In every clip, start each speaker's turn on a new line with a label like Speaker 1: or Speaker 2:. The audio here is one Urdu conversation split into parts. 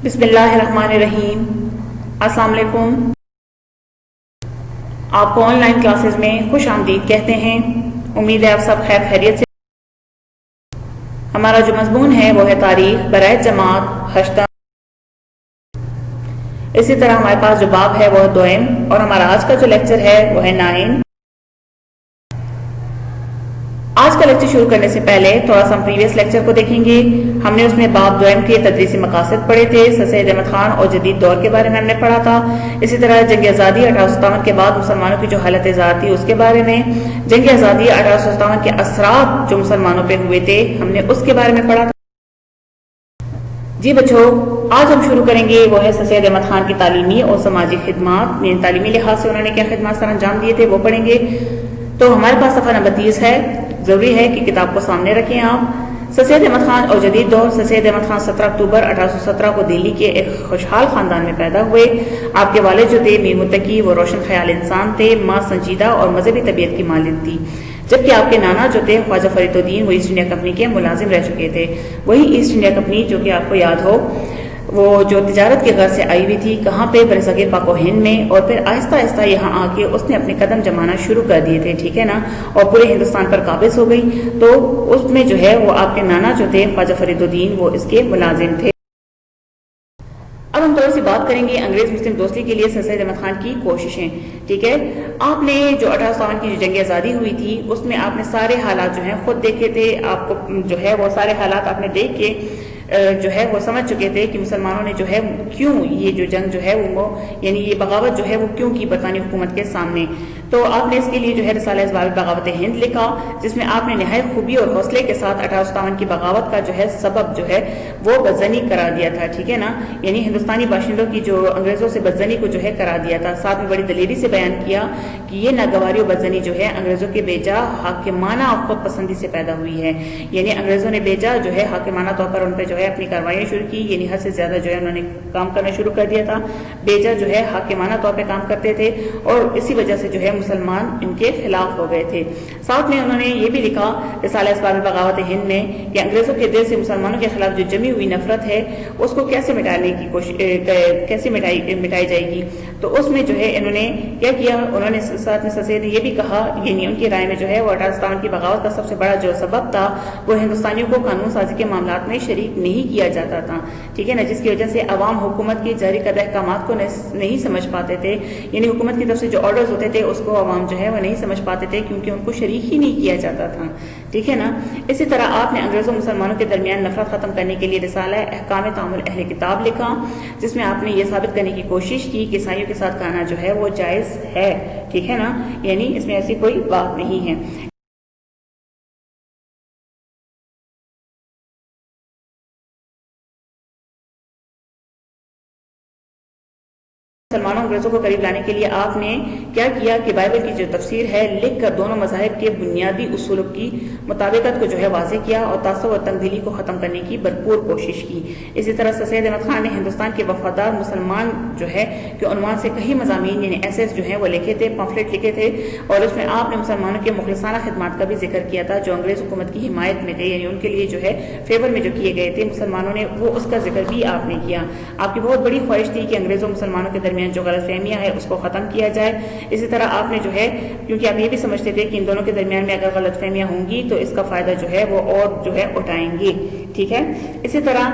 Speaker 1: بسم اللہ الرحمن الرحیم۔ السلام علیکم۔ آپ کو آن لائن کلاسز میں خوش آمدید کہتے ہیں۔ امید ہے آپ سب خیر خیریت سے۔ ہمارا جو مضمون ہے وہ ہے تاریخ برائے جماعت ہشتم۔ اسی طرح ہمارے پاس جو باب ہے وہ ہے دوئم، اور ہمارا آج کا جو لیکچر ہے وہ ہے 9۔ آج کا لیکچر شروع کرنے سے پہلے تھوڑا سا ہم پریویس لیکچر کو دیکھیں گے۔ ہم نے اس میں باب دوئم کے تدریسی مقاصد پڑھے تھے، سر سید احمد خان اور جدید دور کے بارے میں ہم نے پڑھا تھا۔ اسی طرح جنگ آزادی 1857 کے بعد مسلمانوں کی جو حالت زار تھی اس کے بارے میں، جنگ آزادی 1857 کے اثرات جو مسلمانوں پہ ہوئے تھے ہم نے اس کے بارے میں پڑھا تھا۔ جی بچوں، آج ہم شروع کریں گے وہ ہے سر سید احمد خان کی تعلیمی اور سماجی خدمات، یعنی تعلیمی لحاظ سے انہوں نے کیا خدمات سر انجام دیے تھے وہ پڑھیں گے۔ تو ہمارے پاس صفحہ نمبر 30 ہے، ضروری ہے کہ کتاب کو سامنے رکھیں آپ۔ سر سید احمد خان اور جدید دور۔ سر سید احمد خان 17 اکتوبر 1817 کو دہلی کے ایک خوشحال خاندان میں پیدا ہوئے۔ آپ کے والد جو تھے میر متقی، وہ روشن خیال انسان تھے، ماں سنجیدہ اور مذہبی طبیعت کی مالک تھی، جبکہ آپ کے نانا جو تھے خواجہ فرید الدین، وہ ایسٹ انڈیا کمپنی کے ملازم رہ چکے تھے۔ وہی ایسٹ انڈیا کمپنی جو کہ آپ کو یاد ہو وہ جو تجارت کے غرض سے آئی ہوئی تھی، کہاں پہ برصغیر پاک و ہند میں، اور پھر آہستہ آہستہ یہاں آ کے اس نے اپنے قدم جمانا شروع کر دیے تھے، ٹھیک ہے نا، اور پورے ہندوستان پر قابض ہو گئی۔ تو اس میں جو ہے وہ آپ کے نانا جو تھے خواجہ فرید الدین، وہ اس کے ملازم تھے۔ اب ہم تھوڑی سی بات کریں گے انگریز مسلم دوستی کے لیے سر سید احمد خان کی کوششیں، ٹھیک ہے۔ آپ نے جو 1857 کی جو جنگ آزادی ہوئی تھی اس میں آپ نے سارے حالات جو ہیں خود دیکھے تھے، آپ کو جو ہے وہ سارے حالات آپ نے دیکھ کے جو ہے وہ سمجھ چکے تھے کہ مسلمانوں نے جو ہے کیوں یہ جو جنگ جو ہے وہ یعنی یہ بغاوت جو ہے وہ کیوں کی برطانوی حکومت کے سامنے۔ تو آپ نے اس کے لیے جو ہے رسالہ اسباب بغاوت ہند لکھا، جس میں آپ نے نہایت خوبی اور حوصلے کے ساتھ 1857 کی بغاوت کا جو ہے سبب جو ہے وہ بدزنی قرار دیا تھا، ٹھیک ہے نا، یعنی ہندوستانی باشندوں کی جو انگریزوں سے بدزنی کو جو ہے قرار دیا تھا۔ ساتھ میں بڑی دلیری سے بیان کیا کہ یہ ناگواری و بدزنی جو ہے انگریزوں کے بیجا حاکمانہ اور خود پسندی سے پیدا ہوئی ہے، یعنی انگریزوں نے بیجا جو ہے حاکمانہ طور پر ان پہ جو ہے اپنی کارروائیاں شروع کی، یعنی حد سے زیادہ جو ہے انہوں نے کام کرنا شروع کر دیا تھا، بیجا جو ہے حاکمانہ طور پہ کام کرتے تھے، اور اسی وجہ سے جو ہے مسلمان ان کے خلاف ہو گئے تھے۔ ساتھ میں انہوں نے یہ بھی لکھا رسالہ اسباب بغاوت ہند میں کہ انگریزوں کے دل سے مسلمانوں کے خلاف جو جمی ہوئی نفرت ہے اس کو کیسے مٹانے کی کیسے مٹائی جائے گی۔ تو اس میں جو ہے انہوں نے کیا کیا، انہوں نے ساتھ میں سر سید نے یہ بھی کہا، یعنی ان کی رائے میں جو ہے وہ 1857 کی بغاوت کا سب سے بڑا جو سبب تھا وہ ہندوستانیوں کو قانون سازی کے معاملات میں شریک نہیں کیا جاتا تھا، ٹھیک ہے نا، جس کی وجہ سے عوام حکومت کی جاری کردہ احکامات کو نہیں سمجھ پاتے تھے، یعنی حکومت کی طرف سے جو آرڈرز ہوتے تھے اس کو عوام جو ہے وہ نہیں سمجھ پاتے تھے کیونکہ ان کو شریک ہی نہیں کیا جاتا تھا، ٹھیک ہے نا۔ اسی طرح آپ نے انگریزوں مسلمانوں کے درمیان نفرت ختم کرنے کے لیے رسالہ احکام تعامل اہل کتاب لکھا، جس میں آپ نے یہ ثابت کرنے کی کوشش کی کہ عیسائیوں کے ساتھ کہنا جو ہے وہ جائز ہے، ٹھیک ہے نا، یعنی اس میں ایسی کوئی بات نہیں ہے۔ مسلمانوں انگریزوں کو قریب لانے کے لیے آپ نے کیا کیا کہ بائبل کی جو تفسیر ہے لکھ کر دونوں مذاہب کے بنیادی اصولوں کی مطابقت کو جو ہے واضح کیا، اور تعصب اور تنگ کو ختم کرنے کی بھرپور کوشش کی۔ اسی طرح سر سید احمد خان نے ہندوستان کے وفادار مسلمان جو ہے کہ عنوان سے کئی مضامین یعنی ایسیز جو ہیں وہ لکھے تھے، پمفلٹ لکھے تھے، اور اس میں آپ نے مسلمانوں کے مخلصانہ خدمات کا بھی ذکر کیا تھا جو انگریز حکومت کی حمایت میں تھے، یعنی ان کے لیے جو ہے فیور میں جو کیے گئے تھے مسلمانوں نے، وہ اس کا ذکر بھی آپ نے کیا۔ آپ کی بہت بڑی خواہش تھی کہ انگریزوں مسلمانوں کے درمیان جو غلط فہمیاں ہے اس کو ختم کیا جائے۔ اسی طرح آپ نے جو ہے کیونکہ آپ یہ بھی سمجھتے تھے کہ ان دونوں کے درمیان میں اگر غلط فہمیاں ہوں گی تو اس کا فائدہ جو ہے وہ اور جو ہے اٹھائیں گے، ٹھیک ہے۔ اسی طرح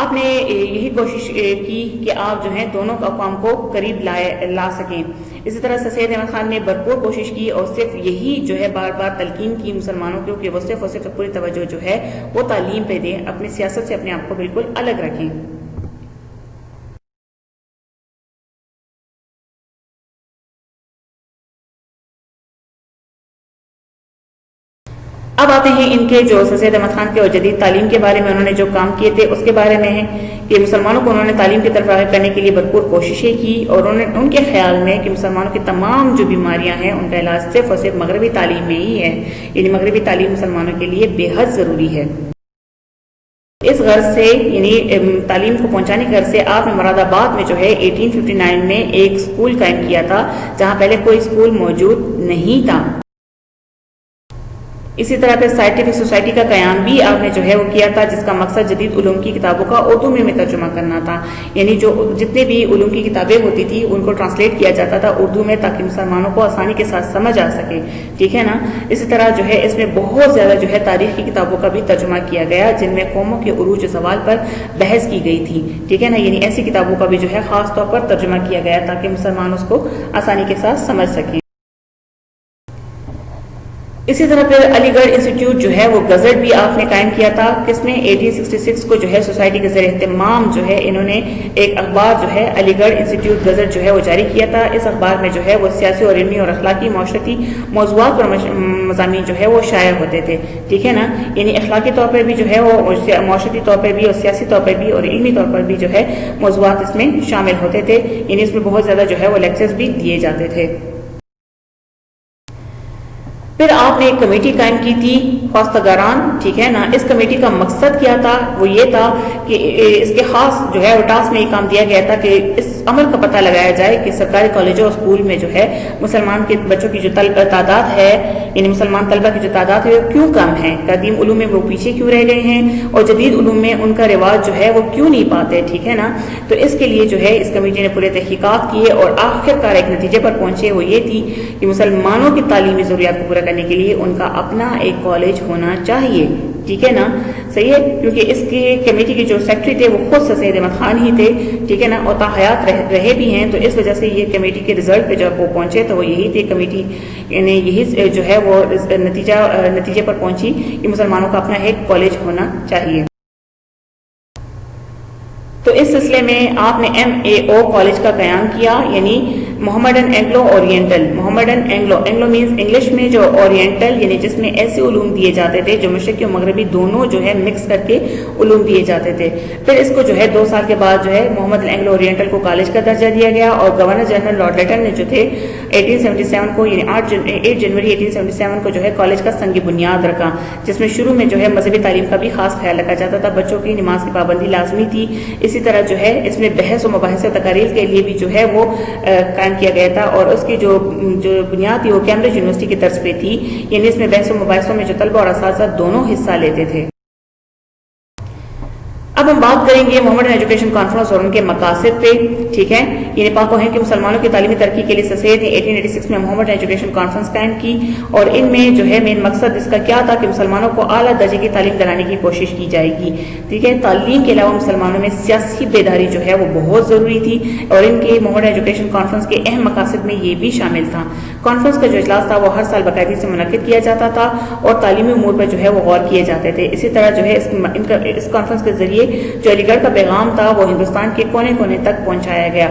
Speaker 1: آپ نے یہی کوشش کی کہ آپ جو ہے دونوں اقوام کو قریب لا سکیں۔ اسی طرح سر سید احمد خان نے بھرپور کوشش کی اور صرف یہی جو ہے بار بار تلقین کی مسلمانوں کو کہ وہ صرف اور صرف پوری توجہ جو ہے وہ تعلیم پہ دیں، اپنی سیاست سے اپنے آپ کو بالکل الگ رکھیں۔ اب آتے ہیں ان کے جو سر سید احمد خان کے اور جدید تعلیم کے بارے میں انہوں نے جو کام کیے تھے اس کے بارے میں ہے کہ مسلمانوں کو انہوں نے تعلیم کی طرف راغب کرنے کے لیے بھرپور کوششیں کی، اور ان کے خیال میں کہ مسلمانوں کی تمام جو بیماریاں ہیں ان کا علاج صرف اور صرف مغربی تعلیم میں ہی ہے، یعنی مغربی تعلیم مسلمانوں کے لیے بے حد ضروری ہے۔ اس غرض سے یعنی تعلیم کو پہنچانے کی غرض سے آپ نے مراد آباد میں جو ہے 1859 میں ایک اسکول قائم کیا تھا جہاں پہلے کوئی اسکول موجود نہیں تھا۔ اسی طرح پھر سائنٹیفک سوسائٹی کا قیام بھی آپ نے جو ہے وہ کیا تھا، جس کا مقصد جدید علوم کی کتابوں کا اردو میں ترجمہ کرنا تھا، یعنی جو جتنے بھی علوم کی کتابیں ہوتی تھی ان کو ٹرانسلیٹ کیا جاتا تھا اردو میں، تاکہ مسلمانوں کو آسانی کے ساتھ سمجھ آ سکے، ٹھیک ہے نا۔ اسی طرح جو ہے اس میں بہت زیادہ جو ہے تاریخ کی کتابوں کا بھی ترجمہ کیا گیا، جن میں قوموں کے عروج و زوال پر بحث کی گئی تھی، ٹھیک ہے نا، یعنی ایسی کتابوں کا بھی جو ہے خاص طور پر ترجمہ کیا گیا تاکہ مسلمان اس کو آسانی کے ساتھ سمجھ سکیں۔ اسی طرح پھر علی گڑھ انسٹیٹیوٹ جو ہے وہ گزٹ بھی آپ نے قائم کیا تھا، کس میں 1866 کو جو ہے سوسائٹی کے زیر اہتمام جو ہے انہوں نے ایک اخبار جو ہے علی گڑھ انسٹیٹیوٹ گزٹ جو ہے وہ جاری کیا تھا۔ اس اخبار میں جو ہے وہ سیاسی اور علمی اور اخلاقی معاشرتی موضوعات پر مضامین جو ہے وہ شائع ہوتے تھے، ٹھیک ہے نا، یعنی اخلاقی طور پر بھی جو ہے وہ معاشرتی طور پر بھی اور سیاسی طور پر بھی اور علمی طور پر بھی جو ہے موضوعات اس میں شامل ہوتے تھے، یعنی اس میں بہت زیادہ جو ہے وہ لیکچرز بھی دیے جاتے تھے۔ پھر آپ نے ایک کمیٹی قائم کی تھی خواستگاران، ٹھیک ہے نا، اس کمیٹی کا مقصد کیا تھا؟ وہ یہ تھا کہ اس کے خاص جو ہے ٹاسک میں یہ کام دیا گیا تھا کہ اس عمل کا پتہ لگایا جائے کہ سرکاری کالجوں اور اسکول میں جو ہے مسلمان کے بچوں کی جو تعداد ہے، یعنی مسلمان طلبہ کی جو تعداد ہے وہ کیوں کم ہے، قدیم علوم میں وہ پیچھے کیوں رہ گئے ہیں اور جدید علوم میں ان کا رواج جو ہے وہ کیوں نہیں پاتے، ٹھیک ہے نا۔ تو اس کے لیے جو ہے اس کمیٹی نے پورے تحقیقات کیے اور آخر کار ایک نتیجے پر پہنچے، وہ یہ تھی کہ مسلمانوں کی تعلیمی ضروریات کو پورا کرنے کے لیے ان کا اپنا ایک کالج ہونا چاہیے، ٹھیک ہے نا، صحیح ہے، کیونکہ اس کی کمیٹی کے جو سیکرٹری تھے وہ خود سید احمد خان ہی تھے، ٹھیک ہے نا، اور تاحیات رہے بھی ہیں، تو اس وجہ سے یہ کمیٹی کے رزلٹ پہ جب وہ پہنچے تو وہ یہی تھے، کمیٹی نے یہی جو ہے وہ نتیجے پر پہنچی کہ مسلمانوں کا اپنا ایک کالج ہونا چاہیے۔ تو اس سلسلے میں آپ نے MAO کالج کا قیام کیا، یعنی Mohammedan Anglo Oriental. Mohammedan Anglo means English میں جو اورینٹل، یعنی جس میں ایسے علوم دیے جاتے تھے جو مشرقی اور مغربی دونوں جو ہے مکس کر کے علوم دیے جاتے تھے۔ پھر اس کو جو ہے 2 سال کے بعد جو ہے محمد اینگلو اورینٹل کو کالج کا درجہ دیا گیا، اور گورنر جنرل لارڈ لیٹن نے جو تھے 1877 کو، یعنی 8 جنوری 1877 کو جو ہے کالج کا سنگ بنیاد رکھا، جس میں شروع میں جو ہے مذہبی تعلیم کا بھی خاص خیال رکھا جاتا تھا، بچوں کی نماز کی پابندی لازمی تھی۔ اسی طرح جو ہے اس میں بحث و مباحث و تقاریر کے لیے بھی جو ہے وہ قائم کیا گیا تھا، اور اس کی جو بنیاد تھی وہ کیمبرج یونیورسٹی کی طرز پہ تھی، یعنی اس میں بحث و مباحثوں میں جو طلبہ اور اساتذہ دونوں حصہ لیتے تھے۔ اب ہم بات کریں گے محمڈن ایجوکیشن کانفرنس اور ان کے مقاصد پہ، ٹھیک ہے، یعنی پاک و ہند کے مسلمانوں کی تعلیمی ترقی کے لیے سید نے 1886 میں محمڈن ایجوکیشن کانفرنس قائم کی، اور ان میں جو ہے مین مقصد اس کا کیا تھا کہ مسلمانوں کو اعلیٰ درجے کی تعلیم دلانے کی کوشش کی جائے گی، ٹھیک ہے۔ تعلیم کے علاوہ مسلمانوں میں سیاسی بیداری جو ہے وہ بہت ضروری تھی، اور ان کے محمڈن ایجوکیشن کانفرنس کے اہم مقاصد میں یہ بھی شامل تھا۔ کانفرنس کا جو اجلاس تھا وہ ہر سال باقاعدگی سے منعقد کیا جاتا تھا، اور تعلیمی امور پر جو ہے وہ غور کیے جاتے تھے۔ اسی طرح جو ہے اس کانفرنس کے ذریعے جو علی گڑھ کا پیغام تھا وہ ہندوستان کے کونے کونے تک پہنچایا گیا۔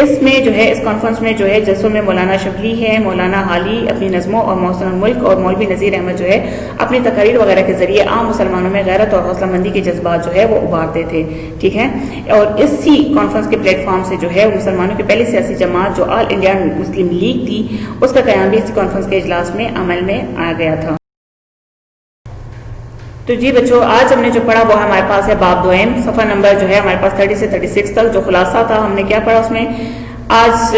Speaker 1: اس میں جو ہے اس کانفرنس میں جو ہے جلسوں میں مولانا شبلی ہے، مولانا حالی اپنی نظموں اور محسن الملک اور مولوی نذیر احمد جو ہے اپنی تقاریر وغیرہ کے ذریعے عام مسلمانوں میں غیرت اور حوصلہ مندی کے جذبات جو ہے وہ ابھارتے تھے، ٹھیک ہے۔ اور اسی کانفرنس کے پلیٹ فارم سے جو ہے مسلمانوں کی پہلی سیاسی جماعت جو آل انڈیا مسلم لیگ تھی، اس کا قیام بھی اس کانفرنس کے اجلاس میں عمل میں آ گیا تھا۔ تو جی بچوں، آج ہم نے جو پڑھا وہ ہمارے پاس ہے باب دوئم، صفحہ نمبر جو ہے ہمارے پاس 30 سے 36 تک۔ جو خلاصہ تھا ہم نے کیا پڑھا اس میں؟ آج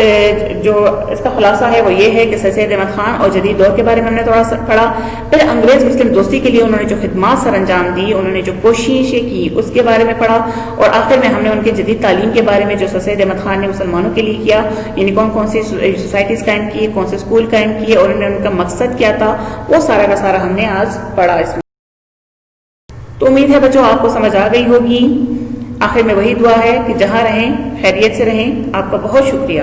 Speaker 1: جو اس کا خلاصہ ہے وہ یہ ہے کہ سید احمد خان اور جدید دور کے بارے میں ہم نے تھوڑا سا پڑھا، پھر انگریز مسلم دوستی کے لیے انہوں نے جو خدمات سر انجام دی، انہوں نے جو کوششیں کی اس کے بارے میں پڑھا، اور آخر میں ہم نے ان کے جدید تعلیم کے بارے میں جو سید احمد خان نے مسلمانوں کے لیے کیا، یعنی کون کون سی سوسائٹیز قائم کی، کون سے اسکول قائم کیے، اور ان کا مقصد کیا تھا، وہ سارا کا سارا ہم نے آج پڑھا اس میں۔ تو امید ہے بچوں آپ کو سمجھ آ گئی ہوگی۔ آخر میں وہی دعا ہے کہ جہاں رہیں خیریت سے رہیں۔ آپ کا بہت شکریہ۔